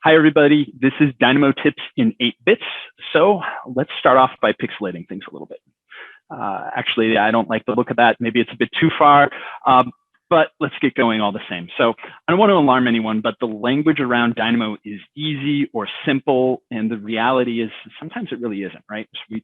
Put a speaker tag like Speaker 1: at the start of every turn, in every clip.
Speaker 1: Hi, everybody. This is Dynamo Tips in 8 bits. So let's start off by pixelating things a little bit. Actually, I don't like the look of that. Maybe it's a bit too far, but let's get going all the same. So I don't want to alarm anyone, but the language around Dynamo is easy or simple. And the reality is sometimes it really isn't, right? So we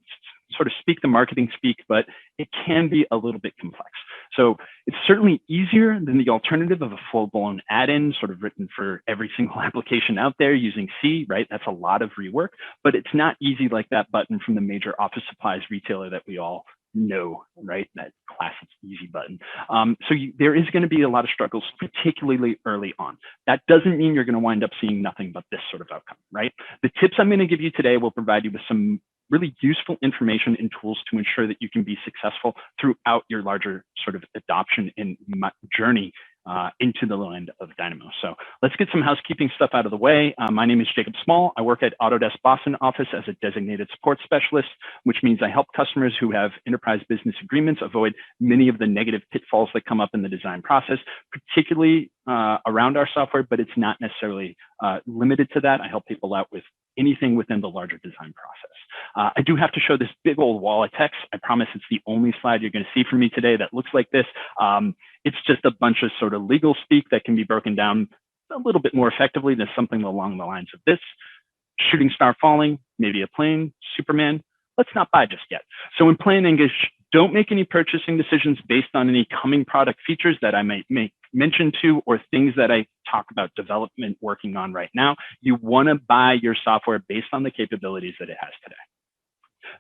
Speaker 1: sort of speak the marketing speak, but it can be a little bit complex. So it's certainly easier than the alternative of a full-blown add-in sort of written for every single application out there using C, right? That's a lot of rework, but it's not easy like that button from the major office supplies retailer that we all know, right? That classic easy button. There is going to be a lot of struggles, particularly early on. That doesn't mean you're going to wind up seeing nothing but this sort of outcome, right? The tips I'm going to give you today will provide you with some really useful information and tools to ensure that you can be successful throughout your larger sort of adoption and journey into the land of Dynamo. So let's get some housekeeping stuff out of the way. My name is Jacob Small. I work at Autodesk Boston office as a designated support specialist, which means I help customers who have enterprise business agreements avoid many of the negative pitfalls that come up in the design process, particularly around our software, but it's not necessarily limited to that. I help people out with anything within the larger design process. I do have to show this big old wall of text. I promise it's the only slide you're going to see from me today that looks like this. It's just a bunch of sort of legal speak that can be broken down a little bit more effectively than something along the lines of this. Shooting star falling, maybe a plane, Superman. Let's not buy just yet. So in plain English, don't make any purchasing decisions based on any coming product features that I might make mention to or things that I talk about development working on right now. You want to buy your software based on the capabilities that it has today.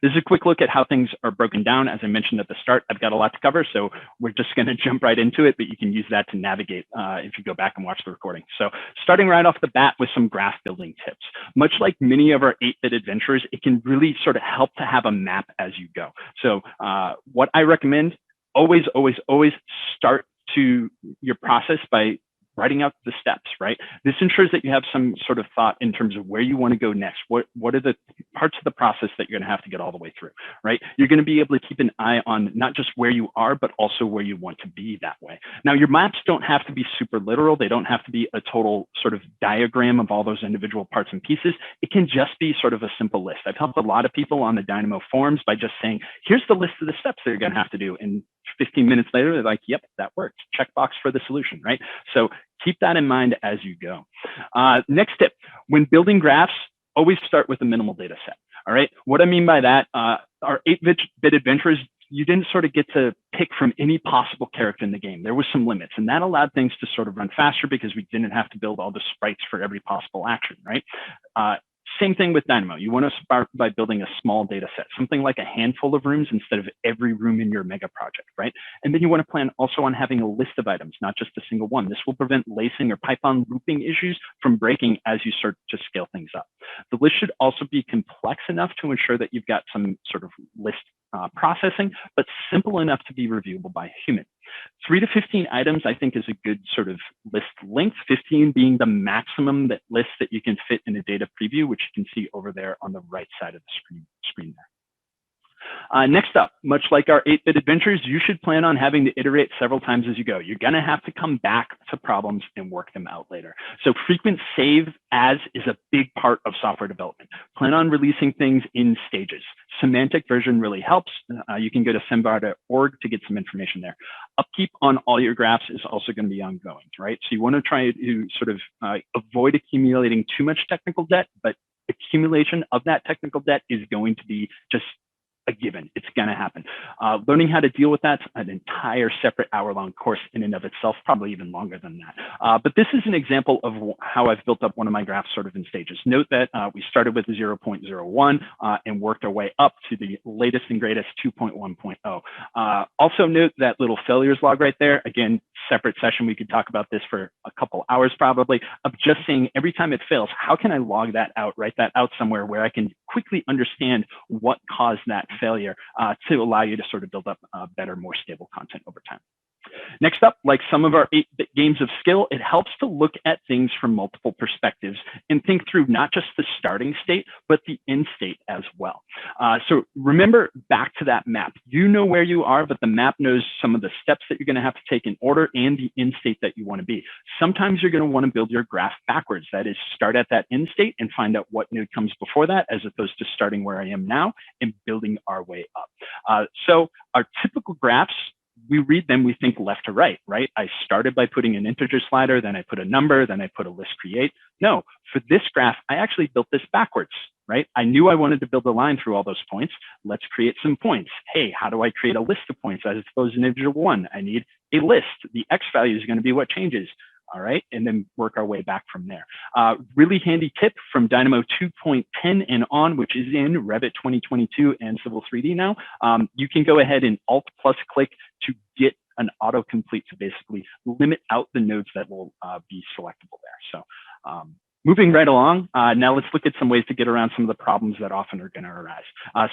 Speaker 1: This is a quick look at how things are broken down. As I mentioned at the start, I've got a lot to cover, so we're just going to jump right into it, but you can use that to navigate if you go back and watch the recording. So starting right off the bat with some graph building tips. Much like many of our 8-bit adventures, it can really sort of help to have a map as you go. So what I recommend, always start to your process by writing out the steps, right? This ensures that you have some sort of thought in terms of where you want to go next. What are the parts of the process that you're going to have to get all the way through, right? You're going to be able to keep an eye on not just where you are, but also where you want to be that way. Now, your maps don't have to be super literal. They don't have to be a total sort of diagram of all those individual parts and pieces. It can just be sort of a simple list. I've helped a lot of people on the Dynamo forums by just saying, here's the list of the steps they're going to have to do. And 15 minutes later, they're like, yep, that works. Checkbox for the solution, right? So keep that in mind as you go. Next tip, when building graphs, always start with a minimal data set. All right. What I mean by that, our 8-bit adventurers, you didn't sort of get to pick from any possible character in the game. There was some limits, and that allowed things to sort of run faster because we didn't have to build all the sprites for every possible action, right? Same thing with Dynamo. You want to start by building a small data set, something like a handful of rooms instead of every room in your mega project, right? And then you want to plan also on having a list of items, not just a single one. This will prevent lacing or Python looping issues from breaking as you start to scale things up. The list should also be complex enough to ensure that you've got some sort of list processing, but simple enough to be reviewable by a human. 3 to 15 items, I think, is a good sort of list length, 15 being the maximum list that you can fit in a data preview, which you can see over there on the right side of the screen there. Next up, much like our 8-bit adventures, you should plan on having to iterate several times as you go. You're going to have to come back to problems and work them out later. So frequent save as is a big part of software development. Plan on releasing things in stages. Semantic version really helps. You can go to sembar.org to get some information there. Upkeep on all your graphs is also going to be ongoing, right? So you want to try to sort of avoid accumulating too much technical debt, but accumulation of that technical debt is going to be just a given. It's going to happen. Learning how to deal with that's an entire separate hour-long course in and of itself, probably even longer than that. But this is an example of how I've built up one of my graphs sort of in stages. Note that we started with 0.01 and worked our way up to the latest and greatest 2.1.0. Also note that little failures log right there. Again, separate session. We could talk about this for a couple hours probably, of just saying every time it fails, how can I log that out, write that out somewhere where I can quickly understand what caused that failure to allow you to sort of build up better, more stable content over time. Next up, like some of our 8-bit games of skill, it helps to look at things from multiple perspectives and think through not just the starting state, but the end state as well. So remember back to that map. You know where you are, but the map knows some of the steps that you're going to have to take in order and the end state that you want to be. Sometimes you're going to want to build your graph backwards. That is, start at that end state and find out what node comes before that, as opposed to starting where I am now and building our way up. So our typical graphs, we read them, we think left to right, right? I started by putting an integer slider, then I put a number, then I put a list create. No, for this graph, I actually built this backwards, right? I knew I wanted to build a line through all those points. Let's create some points. Hey, how do I create a list of points as opposed to an integer one? I need a list. The X value is going to be what changes. All right, and then work our way back from there. Really handy tip from Dynamo 2.10 and on, which is in Revit 2022 and Civil 3D now. You can go ahead and Alt plus click to get an autocomplete to basically limit out the nodes that will be selectable there. So moving right along, now let's look at some ways to get around some of the problems that often are going to arise.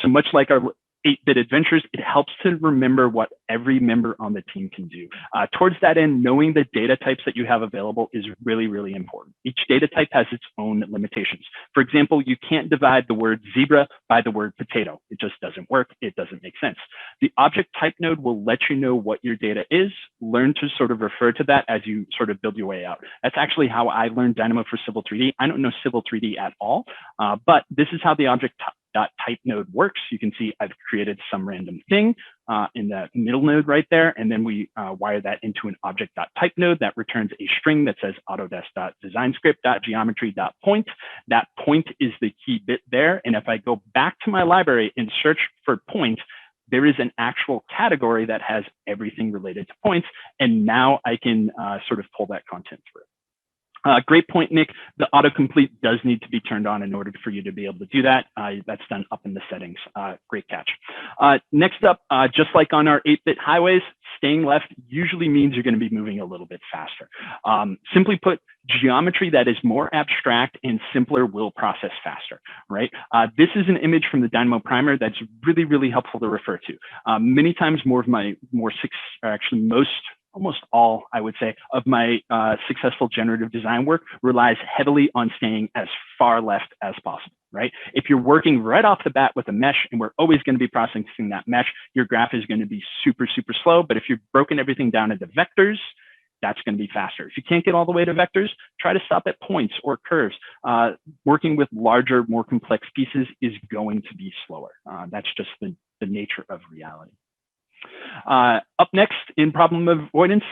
Speaker 1: So much like our 8-bit adventures, it helps to remember what every member on the team can do. Towards that end, knowing the data types that you have available is really, really important. Each data type has its own limitations. For example, you can't divide the word zebra by the word potato. It just doesn't work. It doesn't make sense. The object type node will let you know what your data is. Learn to sort of refer to that as you sort of build your way out. That's actually how I learned Dynamo for Civil 3D. I don't know Civil 3D at all, but this is how the object type node works. You can see I've created some random thing in the middle node right there, and then we wire that into an object.type node that returns a string that says autodesk.designscript.geometry.point. That point is the key bit there, and if I go back to my library and search for point, there is an actual category that has everything related to points, and now I can sort of pull that content through. Great point, Nick. The autocomplete does need to be turned on in order for you to be able to do that. That's done up in the settings. Great catch. Next up, just like on our 8-bit highways, staying left usually means you're going to be moving a little bit faster. Simply put, geometry that is more abstract and simpler will process faster, right? This is an image from the Dynamo Primer that's really, really helpful to refer to. Many times almost all, I would say, of my successful generative design work relies heavily on staying as far left as possible, right? If you're working right off the bat with a mesh, and we're always going to be processing that mesh, your graph is going to be super, super slow. But if you've broken everything down into vectors, that's going to be faster. If you can't get all the way to vectors, try to stop at points or curves. Working with larger, more complex pieces is going to be slower. That's just the nature of reality. Up next in problem avoidance,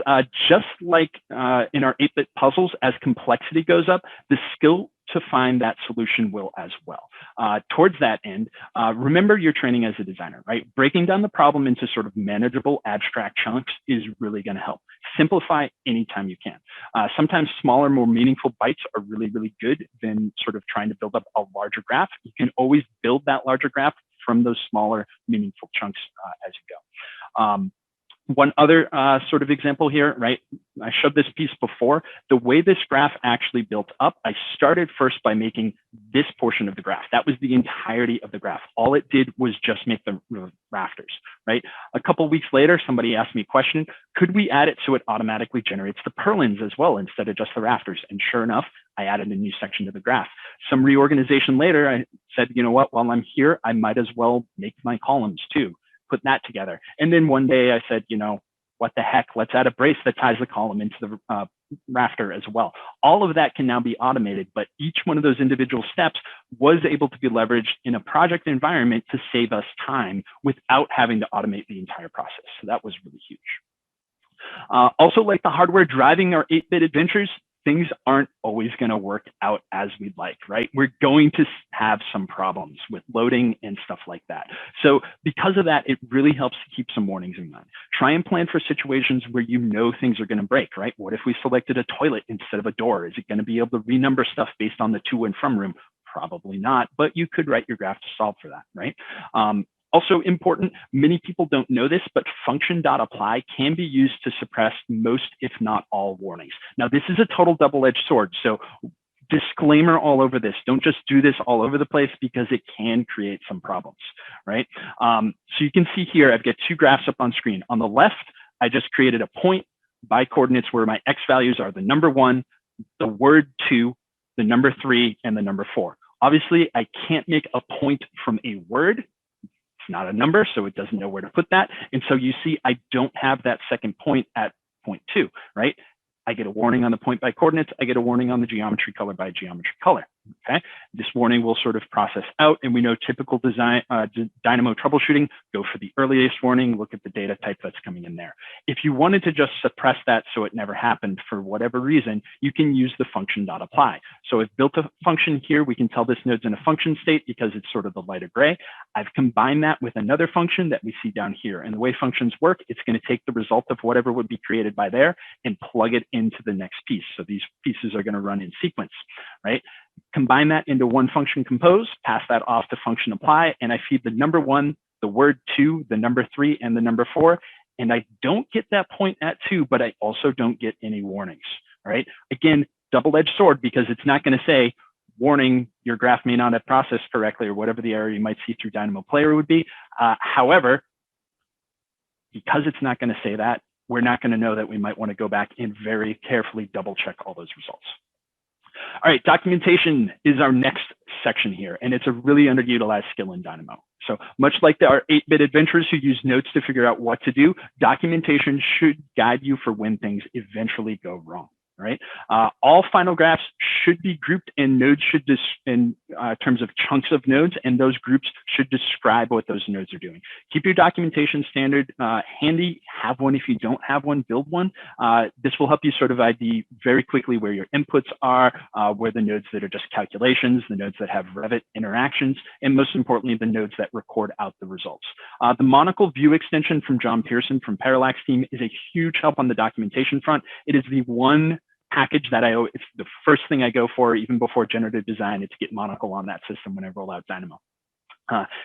Speaker 1: just like in our 8-bit puzzles, as complexity goes up, the skill to find that solution will as well. Towards that end, remember your training as a designer, right? Breaking down the problem into sort of manageable abstract chunks is really going to help. Simplify anytime you can. Sometimes smaller, more meaningful bites are really, really good than sort of trying to build up a larger graph. You can always build that larger graph from those smaller, meaningful chunks as you go. One other sort of example here, right? I showed this piece before. The way this graph actually built up, I started first by making this portion of the graph. That was the entirety of the graph. All it did was just make the rafters, right? A couple of weeks later, somebody asked me a question, could we add it so it automatically generates the purlins as well instead of just the rafters? And sure enough, I added a new section to the graph. Some reorganization later, I said, you know what, while I'm here, I might as well make my columns too. Put that together. And then one day I said, you know, what the heck, let's add a brace that ties the column into the rafter as well. All of that can now be automated, but each one of those individual steps was able to be leveraged in a project environment to save us time without having to automate the entire process. So that was really huge. Also, like the hardware driving our 8-bit adventures, things aren't always going to work out as we'd like, right? We're going to have some problems with loading and stuff like that. So because of that, it really helps to keep some warnings in mind. Try and plan for situations where you know things are going to break, right? What if we selected a toilet instead of a door? Is it going to be able to renumber stuff based on the to and from room? Probably not, but you could write your graph to solve for that, right? Also important, many people don't know this, but function.apply can be used to suppress most, if not all, warnings. Now, this is a total double-edged sword, so disclaimer all over this. Don't just do this all over the place because it can create some problems, right? So you can see here, I've got two graphs up on screen. On the left, I just created a point by coordinates where my X values are the number 1, the word 2, the number 3, and the number 4. Obviously, I can't make a point from a word. It's not a number, so it doesn't know where to put that. And so you see, I don't have that second point at point 2, right? I get a warning on the point by coordinates. I get a warning on the geometry color by geometry color. Okay, this warning will sort of process out, and we know typical design Dynamo troubleshooting, go for the earliest warning, look at the data type that's coming in there. If you wanted to just suppress that so it never happened for whatever reason, you can use the function.apply. So I've built a function here. We can tell this node's in a function state because it's sort of the lighter gray. I've combined that with another function that we see down here. And the way functions work, it's going to take the result of whatever would be created by there and plug it into the next piece. So these pieces are going to run in sequence, right? Combine that into one function compose, pass that off to function apply, and I feed the number 1, the word 2, the number 3, and the number 4. And I don't get that point at 2, but I also don't get any warnings, right? Again, double-edged sword, because it's not going to say, warning, your graph may not have processed correctly, or whatever the error you might see through Dynamo Player would be. However, because it's not going to say that, we're not going to know that we might want to go back and very carefully double check all those results. All right, documentation is our next section here, and it's a really underutilized skill in Dynamo. So much like our 8-bit adventurers who use notes to figure out what to do, documentation should guide you for when things eventually go wrong. Right? All final graphs should be grouped, and nodes should in terms of chunks of nodes, and those groups should describe what those nodes are doing. Keep your documentation standard handy. Have one. If you don't have one, build one. This will help you sort of ID very quickly where your inputs are, where the nodes that are just calculations, the nodes that have Revit interactions, and most importantly, the nodes that record out the results. The Monocle view extension from John Pearson from Parallax team is a huge help on the documentation front. It is the one package that it's the first thing I go for, even before generative design, it's get Monocle on that system when I roll out Dynamo.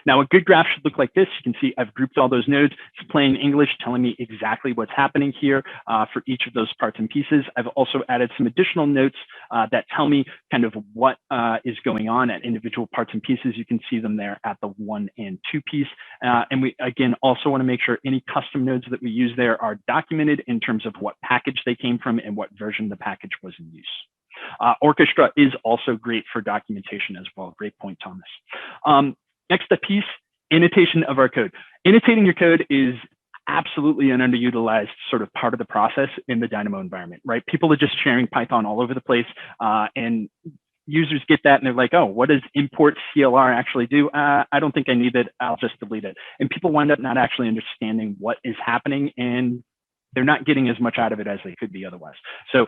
Speaker 1: Now, a good graph should look like this. You can see I've grouped all those nodes. It's plain English telling me exactly what's happening here for each of those parts and pieces. I've also added some additional notes that tell me kind of what is going on at individual parts and pieces. You can see them there at the 1 and 2 piece. And we, again, also want to make sure any custom nodes that we use there are documented in terms of what package they came from and what version the package was in use. Orchestra is also great for documentation as well. Great point, Thomas. Next piece, annotation of our code. Annotating your code is absolutely an underutilized sort of part of the process in the Dynamo environment, right? People are just sharing Python all over the place, and users get that and they're like, oh, what does import CLR actually do? I don't think I need it. I'll just delete it. And people wind up not actually understanding what is happening, and they're not getting as much out of it as they could be otherwise. So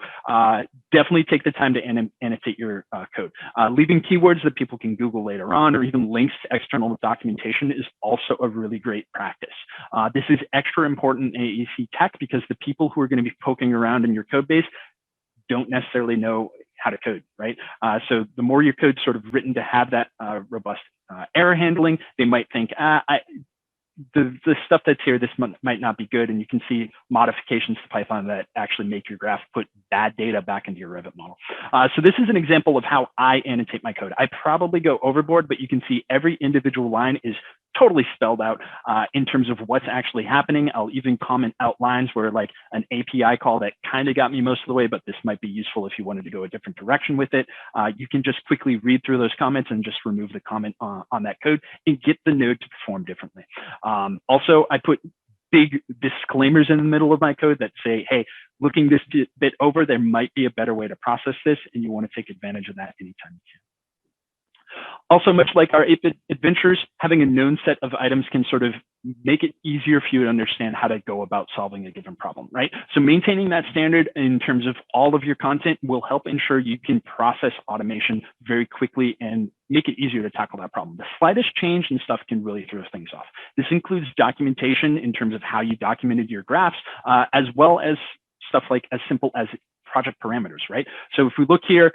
Speaker 1: definitely take the time to annotate your code. Leaving keywords that people can Google later on, or even links to external documentation, is also a really great practice. This is extra important in AEC tech because the people who are going to be poking around in your code base don't necessarily know how to code, right? So the more your code's sort of written to have that robust error handling, they might think, the stuff that's here, this might not be good. And you can see modifications to Python that actually make your graph put bad data back into your Revit model. So this is an example of how I annotate my code. I probably go overboard, but you can see every individual line is totally spelled out in terms of what's actually happening. I'll even comment out lines where like an API call that kind of got me most of the way, but this might be useful if you wanted to go a different direction with it. You can just quickly read through those comments and just remove the comment on that code and get the node to perform differently. Also, I put big disclaimers in the middle of my code that say, hey, looking this bit over, there might be a better way to process this, and you want to take advantage of that anytime you can. Also, much like our 8-bit adventures, having a known set of items can sort of make it easier for you to understand how to go about solving a given problem, right? So maintaining that standard in terms of all of your content will help ensure you can process automation very quickly and make it easier to tackle that problem. The slightest change in stuff can really throw things off. This includes documentation in terms of how you documented your graphs, as well as stuff like as simple as project parameters, right? So if we look here,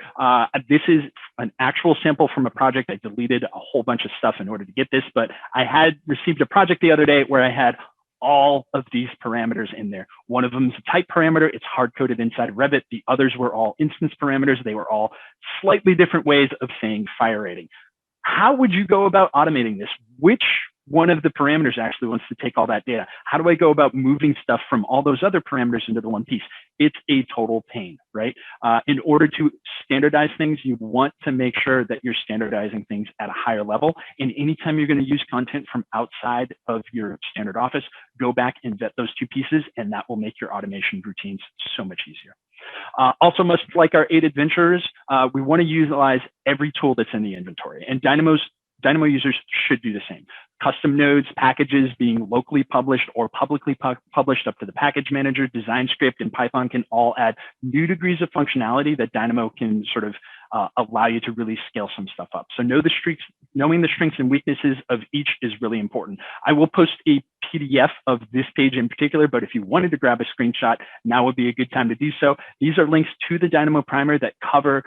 Speaker 1: this is an actual sample from a project. I deleted a whole bunch of stuff in order to get this, but I had received a project the other day where I had all of these parameters in there. One of them is a type parameter. It's hard-coded inside Revit. The others were all instance parameters. They were all slightly different ways of saying fire rating. How would you go about automating this? Which one of the parameters actually wants to take all that data. How do I go about moving stuff from all those other parameters into the one piece? It's a total pain, right? In order to standardize things, you want to make sure that you're standardizing things at a higher level. And anytime you're going to use content from outside of your standard office, go back and vet those two pieces, and that will make your automation routines so much easier. Also, much like our 8 adventurers, we want to utilize every tool that's in the inventory, and Dynamo users should do the same. Custom nodes, packages being locally published or publicly published up to the package manager, design script, and Python can all add new degrees of functionality that Dynamo can sort of allow you to really scale some stuff up. So knowing the strengths and weaknesses of each is really important. I will post a PDF of this page in particular, but if you wanted to grab a screenshot, now would be a good time to do so. These are links to the Dynamo Primer that cover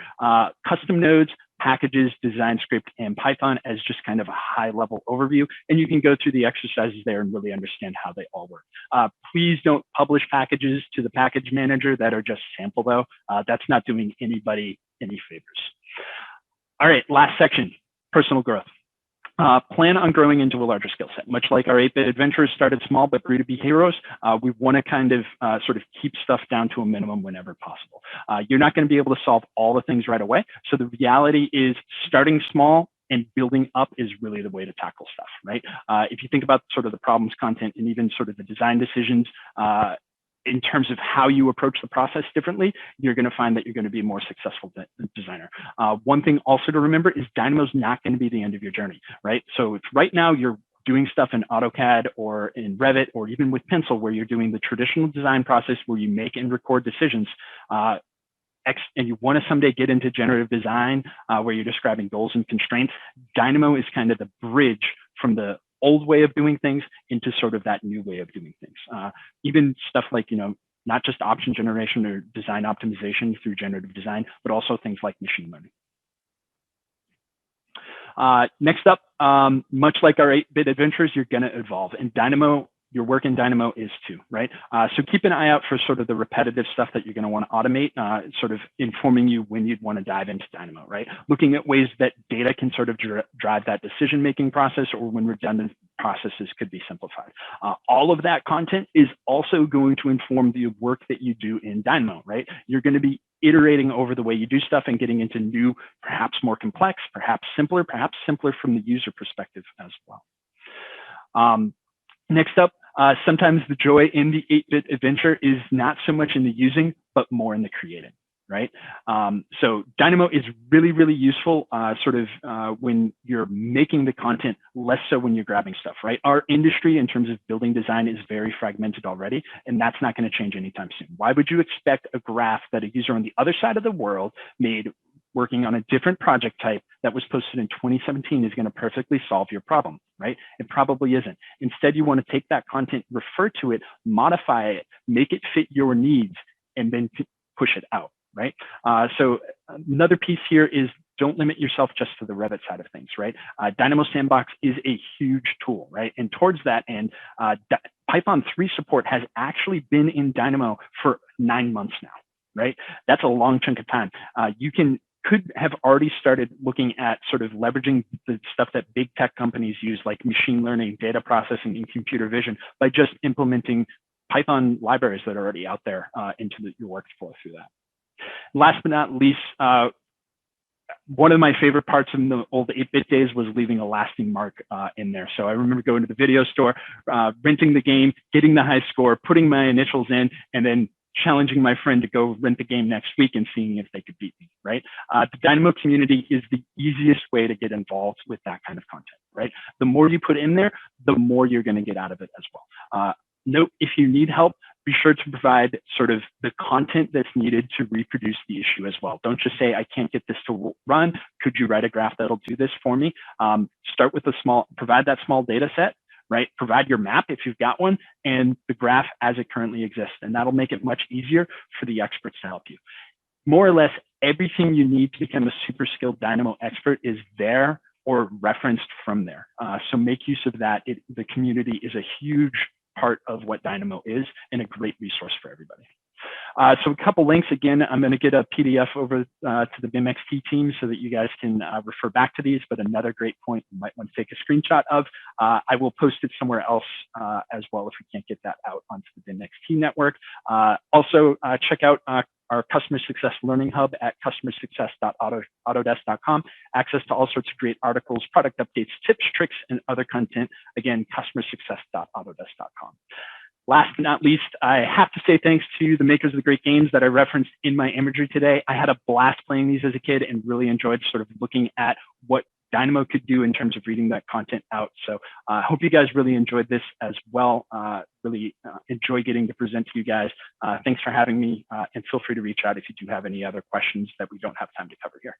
Speaker 1: custom nodes, packages, design script, and Python as just kind of a high level overview. And you can go through the exercises there and really understand how they all work. Please don't publish packages to the package manager that are just sample though. That's not doing anybody any favors. All right, last section, personal growth. Plan on growing into a larger skill set. Much like our 8-bit adventurers started small but grew to be heroes, we want to kind of sort of keep stuff down to a minimum whenever possible. You're not going to be able to solve all the things right away. So the reality is starting small and building up is really the way to tackle stuff, right? If you think about sort of the problems, content, and even sort of the design decisions, in terms of how you approach the process differently, you're going to find that you're going to be a more successful designer. One thing also to remember is Dynamo's not going to be the end of your journey, right? So if right now you're doing stuff in AutoCAD or in Revit or even with Pencil, where you're doing the traditional design process where you make and record decisions, and you want to someday get into generative design where you're describing goals and constraints, Dynamo is kind of the bridge from the old way of doing things into sort of that new way of doing things. Even stuff like, not just option generation or design optimization through generative design, but also things like machine learning. Next up, much like our 8-bit adventures, you're going to evolve. And Dynamo, your work in Dynamo is too, right? So keep an eye out for sort of the repetitive stuff that you're going to want to automate, sort of informing you when you'd want to dive into Dynamo, right? Looking at ways that data can sort of drive that decision-making process, or when redundant processes could be simplified. All of that content is also going to inform the work that you do in Dynamo, right? You're going to be iterating over the way you do stuff and getting into new, perhaps more complex, perhaps simpler from the user perspective as well. Next up, sometimes the joy in the 8-bit adventure is not so much in the using, but more in the creating, right? So Dynamo is really, really useful when you're making the content, less so when you're grabbing stuff, right? Our industry in terms of building design is very fragmented already, and that's not going to change anytime soon. Why would you expect a graph that a user on the other side of the world made working on a different project type that was posted in 2017 is going to perfectly solve your problem, right? It probably isn't. Instead, you want to take that content, refer to it, modify it, make it fit your needs, and then push it out, right? So another piece here is don't limit yourself just to the Revit side of things, right? Dynamo Sandbox is a huge tool, right? And towards that end, Python 3 support has actually been in Dynamo for 9 months now, right? That's a long chunk of time. You could have already started looking at sort of leveraging the stuff that big tech companies use, like machine learning, data processing, and computer vision, by just implementing Python libraries that are already out there into your workflow through that. Last but not least, one of my favorite parts in the old 8-bit days was leaving a lasting mark in there. So I remember going to the video store, renting the game, getting the high score, putting my initials in, and then challenging my friend to go rent the game next week and seeing if they could beat me, right? The Dynamo community is the easiest way to get involved with that kind of content, right? The more you put in there, the more you're going to get out of it as well. Note, if you need help, be sure to provide sort of the content that's needed to reproduce the issue as well. Don't just say, I can't get this to run. Could you write a graph that'll do this for me? Start with provide that small data set, right? Provide your map if you've got one, and the graph as it currently exists. And that'll make it much easier for the experts to help you. More or less everything you need to become a super skilled Dynamo expert is there or referenced from there. So make use of that. The community is a huge part of what Dynamo is and a great resource for everybody. So a couple links. Again, I'm going to get a PDF over to the BIMXT team so that you guys can refer back to these, but another great point you might want to take a screenshot of. I will post it somewhere else as well if we can't get that out onto the BIMXT network. Also, check out our Customer Success Learning Hub at customersuccess.autodesk.com. Access to all sorts of great articles, product updates, tips, tricks, and other content. Again, customersuccess.autodesk.com. Last but not least, I have to say thanks to the makers of the great games that I referenced in my imagery today. I had a blast playing these as a kid and really enjoyed sort of looking at what Dynamo could do in terms of reading that content out. So I hope you guys really enjoyed this as well. Really enjoy getting to present to you guys. Thanks for having me, and feel free to reach out if you do have any other questions that we don't have time to cover here.